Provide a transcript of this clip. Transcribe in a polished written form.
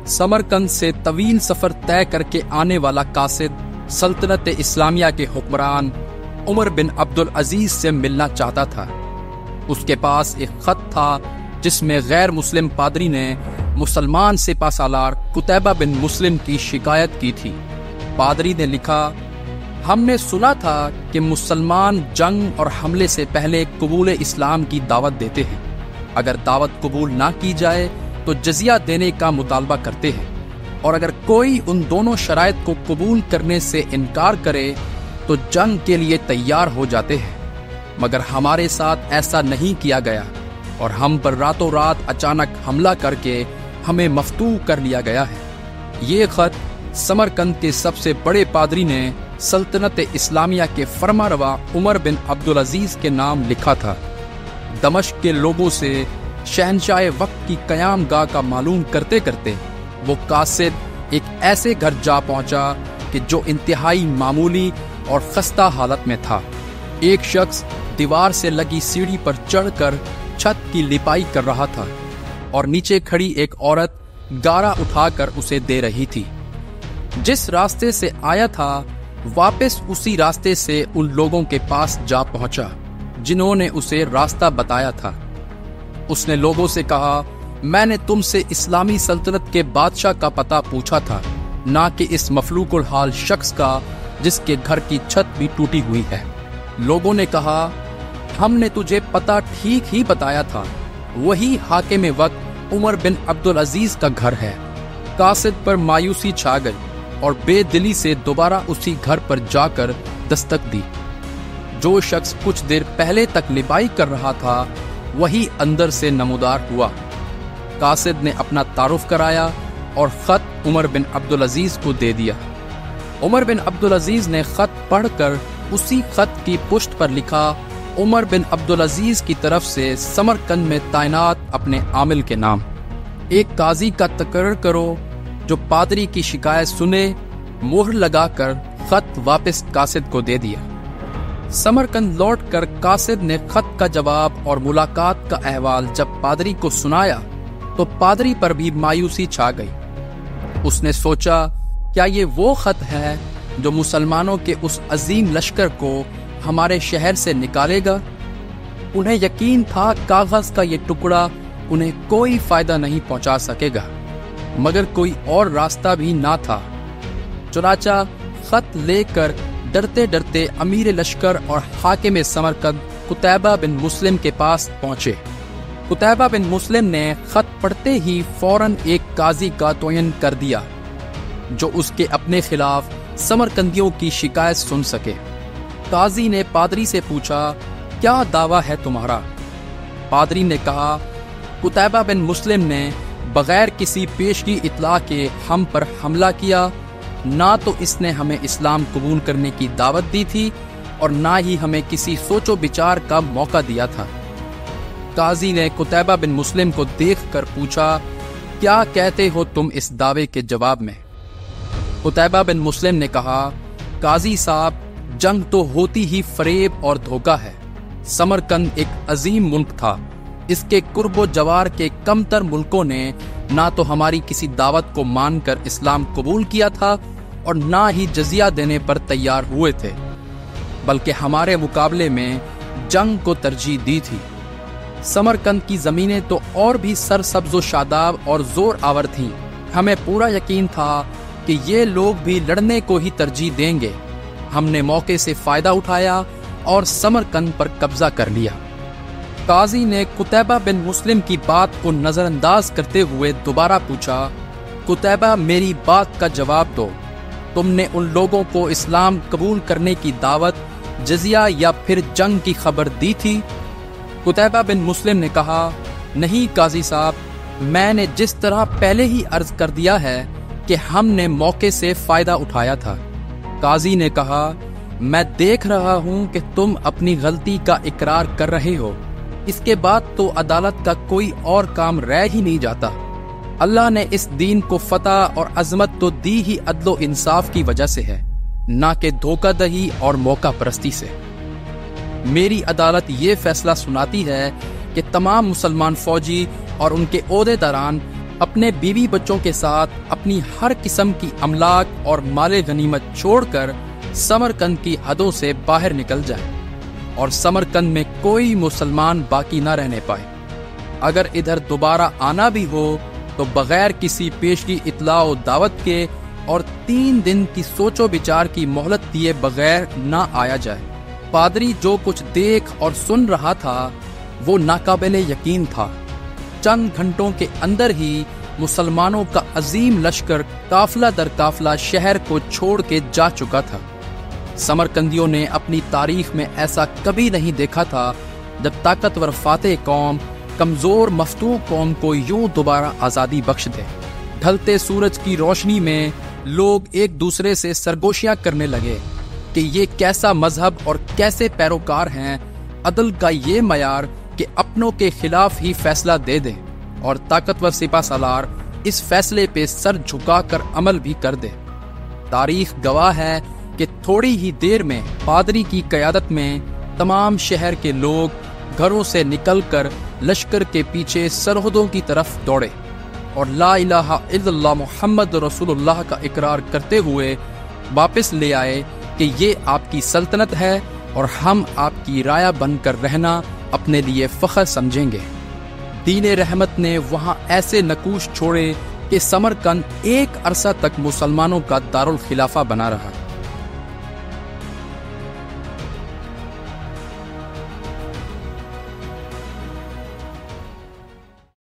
سمرقند سے طویل سفر طے کر کے آنے والا قاصد سلطنت اسلامیہ کے حکمران عمر بن عبدالعزیز سے ملنا چاہتا تھا۔ اس کے پاس ایک خط تھا جس میں غیر مسلم پادری نے مسلمان سپہ سالار قتیبہ بن مسلم کی شکایت کی تھی۔ پادری نے لکھا، ہم نے سنا تھا کہ مسلمان جنگ اور حملے سے پہلے قبول اسلام کی دعوت دیتے ہیں۔ اگر دعوت قبول نہ کی جائے تو جزیہ دینے کا مطالبہ کرتے ہیں، اور اگر کوئی ان دونوں شرائط کو قبول کرنے سے انکار کرے تو جنگ کے لیے تیار ہو جاتے ہیں۔ مگر ہمارے ساتھ ایسا نہیں کیا گیا اور ہم پر راتوں رات اچانک حملہ کر کے ہمیں مفتوح کر لیا گیا ہے۔ یہ خط سمرقند کے سب سے بڑے پادری نے سلطنت اسلامیہ کے فرمانروا عمر بن عبدالعزیز کے نام لکھا تھا۔ دمشق کے لوگوں سے شہنشاہ وقت کی قیام گاہ کا معلوم کرتے کرتے وہ قاصد ایک ایسے گھر جا پہنچا کہ جو انتہائی معمولی اور خستہ حالت میں تھا۔ ایک شخص دیوار سے لگی سیڑھی پر چڑھ کر چھت کی لپائی کر رہا تھا اور نیچے کھڑی ایک عورت گارا اٹھا کر اسے دے رہی تھی۔ جس راستے سے آیا تھا واپس اسی راستے سے ان لوگوں کے پاس جا پہنچا جنہوں نے اسے راستہ بتایا تھا۔ اس نے لوگوں سے کہا، میں نے تم سے اسلامی سلطنت کے بادشاہ کا پتہ پوچھا تھا، نہ کہ اس مفلوق الحال شخص کا جس کے گھر کی چھت بھی ٹوٹی ہوئی ہے۔ لوگوں نے کہا، ہم نے تجھے پتہ ٹھیک ہی بتایا تھا، وہی حاکم وقت عمر بن عبدالعزیز کا گھر ہے۔ قاصد پر مایوسی چھا گئی اور بے دلی سے دوبارہ اسی گھر پر جا کر دستک دی۔ جو شخص کچھ دیر پہلے تک لبائی کر رہا تھا وہی اندر سے نمودار ہوا۔ قاصد نے اپنا تعارف کرایا اور خط عمر بن عبدالعزیز کو دے دیا۔ عمر بن عبدالعزیز نے خط پڑھ کر اسی خط کی پشت پر لکھا، عمر بن عبدالعزیز کی طرف سے سمرقند میں تعینات اپنے عامل کے نام۔ ایک قاضی کا تقرر کرو جو پادری کی شکایت سنے۔ مہر لگا کر خط واپس قاصد کو دے دیا۔ سمرقند لوٹ کر قاصد نے خط کا جواب اور ملاقات کا احوال جب پادری کو سنایا تو پادری پر بھی مایوسی چھا گئی۔ اس نے سوچا، کیا یہ وہ خط ہے جو مسلمانوں کے اس عظیم لشکر کو ہمارے شہر سے نکالے گا؟ انہیں یقین تھا کاغذ کا یہ ٹکڑا انہیں کوئی فائدہ نہیں پہنچا سکے گا، مگر کوئی اور راستہ بھی نہ تھا۔ چنانچہ خط لے کر ڈرتے ڈرتے امیر لشکر اور حاکم سمرقند قتیبہ بن مسلم کے پاس پہنچے۔ قتیبہ بن مسلم نے خط پڑھتے ہی فوراً ایک قاضی کا تعین کر دیا جو اس کے اپنے خلاف سمرقندیوں کی شکایت سن سکے۔ قاضی نے پادری سے پوچھا، کیا دعویٰ ہے تمہارا؟ پادری نے کہا، قتیبہ بن مسلم نے بغیر کسی پیشگی اطلاع کے ہم پر حملہ کیا، نہ تو اس نے ہمیں اسلام قبول کرنے کی دعوت دی تھی اور نہ ہی ہمیں کسی سوچ و بچار کا موقع دیا تھا۔ قاضی نے قتیبہ بن مسلم کو دیکھ کر پوچھا، کیا کہتے ہو تم اس دعوے کے جواب میں؟ قتیبہ بن مسلم نے کہا، قاضی صاحب، جنگ تو ہوتی ہی فریب اور دھوکہ ہے۔ سمرقند ایک عظیم ملک تھا، اس کے قرب و جوار کے کمتر ملکوں نے نہ تو ہماری کسی دعوت کو مان کر اسلام قبول کیا تھا اور نہ ہی جزیہ دینے پر تیار ہوئے تھے، بلکہ ہمارے مقابلے میں جنگ کو ترجیح دی تھی۔ سمرقند کی زمینیں تو اور بھی سرسبز و شاداب اور زور آور تھیں۔ ہمیں پورا یقین تھا کہ یہ لوگ بھی لڑنے کو ہی ترجیح دیں گے۔ ہم نے موقع سے فائدہ اٹھایا اور سمرقند پر قبضہ کر لیا۔ قاضی نے قتیبہ بن مسلم کی بات کو نظر انداز کرتے ہوئے دوبارہ پوچھا، قتیبہ، میری بات کا جواب دو، تم نے ان لوگوں کو اسلام قبول کرنے کی دعوت، جزیہ یا پھر جنگ کی خبر دی تھی؟ قتیبہ بن مسلم نے کہا، نہیں قاضی صاحب، میں نے جس طرح پہلے ہی عرض کر دیا ہے کہ ہم نے موقع سے فائدہ اٹھایا تھا۔ قاضی نے کہا، میں دیکھ رہا ہوں کہ تم اپنی غلطی کا اقرار کر رہے ہو، اس کے بعد تو عدالت کا کوئی اور کام رہ ہی نہیں جاتا۔ اللہ نے اس دین کو فتح اور عظمت تو دی ہی عدل و انصاف کی وجہ سے ہے، نہ کہ دھوکہ دہی اور موقع پرستی سے۔ میری عدالت یہ فیصلہ سناتی ہے کہ تمام مسلمان فوجی اور ان کے عہدیداران اپنے بیوی بچوں کے ساتھ اپنی ہر قسم کی املاک اور مال غنیمت چھوڑ کر سمرقند کی حدوں سے باہر نکل جائے اور سمرقند میں کوئی مسلمان باقی نہ رہنے پائے۔ اگر ادھر دوبارہ آنا بھی ہو تو بغیر کسی پیشگی اطلاع و دعوت کے اور 3 دن کی سوچ و بچار کی مہلت دیے بغیر نہ آیا جائے۔ پادری جو کچھ دیکھ اور سن رہا تھا وہ ناقابل یقین تھا۔ چند گھنٹوں کے اندر ہی مسلمانوں کا عظیم لشکر قافلہ در قافلہ شہر کو چھوڑ کے جا چکا تھا۔ سمرقندیوں نے اپنی تاریخ میں ایسا کبھی نہیں دیکھا تھا جب طاقتور فاتح قوم کمزور مفتوح قوم کو یوں دوبارہ آزادی بخش دے۔ ڈھلتے سورج کی روشنی میں لوگ ایک دوسرے سے سرگوشیاں کرنے لگے کہ یہ کیسا مذہب اور کیسے پیروکار ہیں، عدل کا یہ معیار کہ اپنوں کے خلاف ہی فیصلہ دے دے اور طاقتور سپہ سالار اس فیصلے پہ سر جھکا کر عمل بھی کر دے۔ تاریخ گواہ ہے کہ تھوڑی ہی دیر میں پادری کی قیادت میں تمام شہر کے لوگ گھروں سے نکل کر لشکر کے پیچھے سرحدوں کی طرف دوڑے اور لا الہ الا اللہ محمد رسول اللہ کا اقرار کرتے ہوئے واپس لے آئے کہ یہ آپ کی سلطنت ہے اور ہم آپ کی رعایا بن کر رہنا اپنے لیے فخر سمجھیں گے۔ دین رحمت نے وہاں ایسے نقوش چھوڑے کہ سمرقند ایک عرصہ تک مسلمانوں کا دارالخلافہ بنا رہا۔